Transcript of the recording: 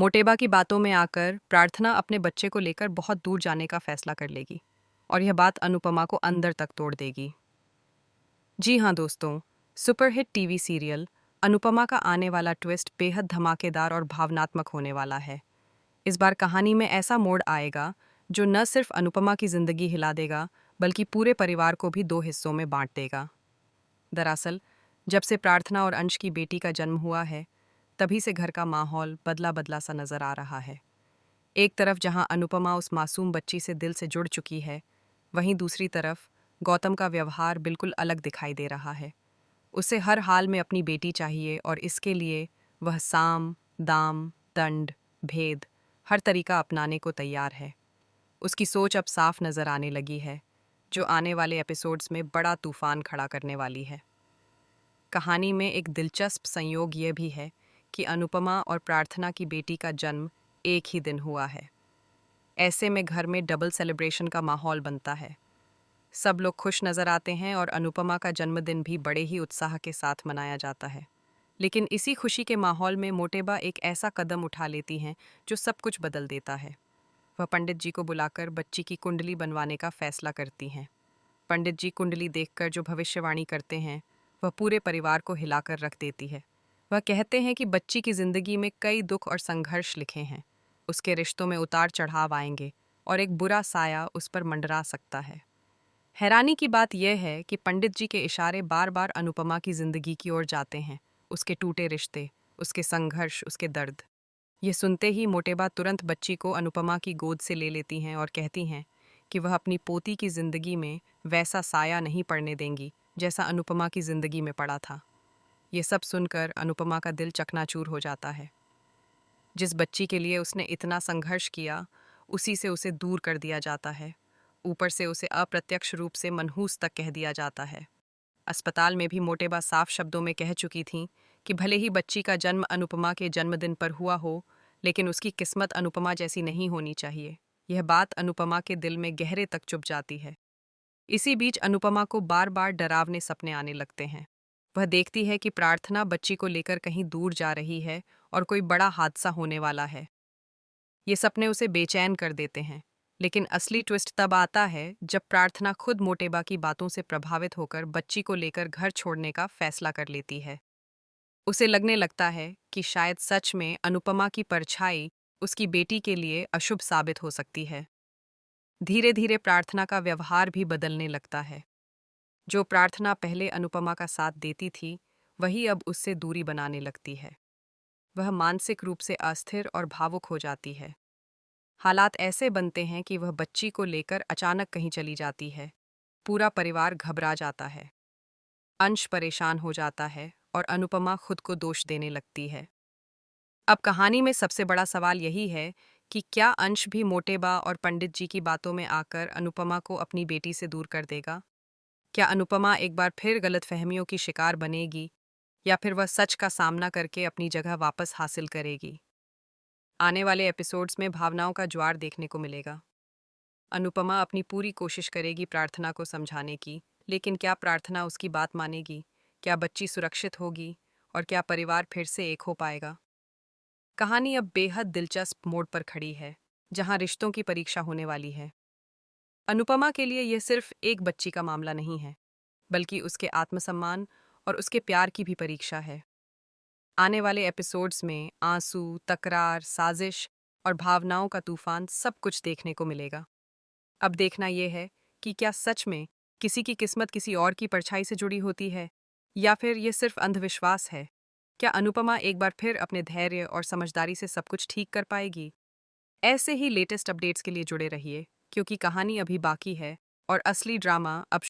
मोटेबा की बातों में आकर प्रार्थना अपने बच्चे को लेकर बहुत दूर जाने का फैसला कर लेगी और यह बात अनुपमा को अंदर तक तोड़ देगी। जी हाँ दोस्तों, सुपरहिट टीवी सीरियल अनुपमा का आने वाला ट्विस्ट बेहद धमाकेदार और भावनात्मक होने वाला है। इस बार कहानी में ऐसा मोड़ आएगा जो न सिर्फ अनुपमा की जिंदगी हिला देगा बल्कि पूरे परिवार को भी दो हिस्सों में बांट देगा। दरअसल जब से प्रार्थना और अंश की बेटी का जन्म हुआ है, तभी से घर का माहौल बदला बदला सा नजर आ रहा है। एक तरफ जहां अनुपमा उस मासूम बच्ची से दिल से जुड़ चुकी है, वहीं दूसरी तरफ गौतम का व्यवहार बिल्कुल अलग दिखाई दे रहा है। उसे हर हाल में अपनी बेटी चाहिए और इसके लिए वह साम, दाम, दंड, भेद हर तरीका अपनाने को तैयार है। उसकी सोच अब साफ नजर आने लगी है, जो आने वाले एपिसोड्स में बड़ा तूफान खड़ा करने वाली है। कहानी में एक दिलचस्प संयोग यह भी है कि अनुपमा और प्रार्थना की बेटी का जन्म एक ही दिन हुआ है। ऐसे में घर में डबल सेलिब्रेशन का माहौल बनता है। सब लोग खुश नजर आते हैं और अनुपमा का जन्मदिन भी बड़े ही उत्साह के साथ मनाया जाता है। लेकिन इसी खुशी के माहौल में मोटेबा एक ऐसा कदम उठा लेती हैं जो सब कुछ बदल देता है। वह पंडित जी को बुलाकर बच्ची की कुंडली बनवाने का फैसला करती हैं। पंडित जी कुंडली देखकर जो भविष्यवाणी करते हैं, वह पूरे परिवार को हिलाकर रख देती है। वह कहते हैं कि बच्ची की जिंदगी में कई दुख और संघर्ष लिखे हैं। उसके रिश्तों में उतार चढ़ाव आएंगे और एक बुरा साया उस पर मंडरा सकता है। हैरानी की बात यह है कि पंडित जी के इशारे बार बार अनुपमा की जिंदगी की ओर जाते हैं, उसके टूटे रिश्ते, उसके संघर्ष, उसके दर्द। ये सुनते ही मोटेबा तुरंत बच्ची को अनुपमा की गोद से ले लेती हैं और कहती हैं कि वह अपनी पोती की जिंदगी में वैसा साया नहीं पड़ने देंगी जैसा अनुपमा की जिंदगी में पड़ा था। ये सब सुनकर अनुपमा का दिल चकनाचूर हो जाता है। जिस बच्ची के लिए उसने इतना संघर्ष किया, उसी से उसे दूर कर दिया जाता है। ऊपर से उसे अप्रत्यक्ष रूप से मनहूस तक कह दिया जाता है। अस्पताल में भी मोटेबा साफ शब्दों में कह चुकी थीं कि भले ही बच्ची का जन्म अनुपमा के जन्मदिन पर हुआ हो, लेकिन उसकी किस्मत अनुपमा जैसी नहीं होनी चाहिए। यह बात अनुपमा के दिल में गहरे तक चुभ जाती है। इसी बीच अनुपमा को बार बार डरावने सपने आने लगते हैं। वह देखती है कि प्रार्थना बच्ची को लेकर कहीं दूर जा रही है और कोई बड़ा हादसा होने वाला है। ये सपने उसे बेचैन कर देते हैं। लेकिन असली ट्विस्ट तब आता है जब प्रार्थना खुद मोटेबा की बातों से प्रभावित होकर बच्ची को लेकर घर छोड़ने का फैसला कर लेती है। उसे लगने लगता है कि शायद सच में अनुपमा की परछाई उसकी बेटी के लिए अशुभ साबित हो सकती है। धीरे धीरे प्रार्थना का व्यवहार भी बदलने लगता है। जो प्रार्थना पहले अनुपमा का साथ देती थी, वही अब उससे दूरी बनाने लगती है। वह मानसिक रूप से अस्थिर और भावुक हो जाती है। हालात ऐसे बनते हैं कि वह बच्ची को लेकर अचानक कहीं चली जाती है। पूरा परिवार घबरा जाता है। अंश परेशान हो जाता है और अनुपमा खुद को दोष देने लगती है। अब कहानी में सबसे बड़ा सवाल यही है कि क्या अंश भी मोटेबा और पंडित जी की बातों में आकर अनुपमा को अपनी बेटी से दूर कर देगा? क्या अनुपमा एक बार फिर गलतफहमियों की शिकार बनेगी या फिर वह सच का सामना करके अपनी जगह वापस हासिल करेगी? आने वाले एपिसोड्स में भावनाओं का ज्वार देखने को मिलेगा। अनुपमा अपनी पूरी कोशिश करेगी प्रार्थना को समझाने की, लेकिन क्या प्रार्थना उसकी बात मानेगी? क्या बच्ची सुरक्षित होगी? और क्या परिवार फिर से एक हो पाएगा? कहानी अब बेहद दिलचस्प मोड़ पर खड़ी है, जहां रिश्तों की परीक्षा होने वाली है। अनुपमा के लिए यह सिर्फ एक बच्ची का मामला नहीं है, बल्कि उसके आत्मसम्मान और उसके प्यार की भी परीक्षा है। आने वाले एपिसोड्स में आंसू, तकरार, साजिश और भावनाओं का तूफान सब कुछ देखने को मिलेगा। अब देखना यह है कि क्या सच में किसी की किस्मत किसी और की परछाई से जुड़ी होती है, या फिर यह सिर्फ अंधविश्वास है। क्या अनुपमा एक बार फिर अपने धैर्य और समझदारी से सब कुछ ठीक कर पाएगी? ऐसे ही लेटेस्ट अपडेट्स के लिए जुड़े रहिए, क्योंकि कहानी अभी बाकी है और असली ड्रामा अब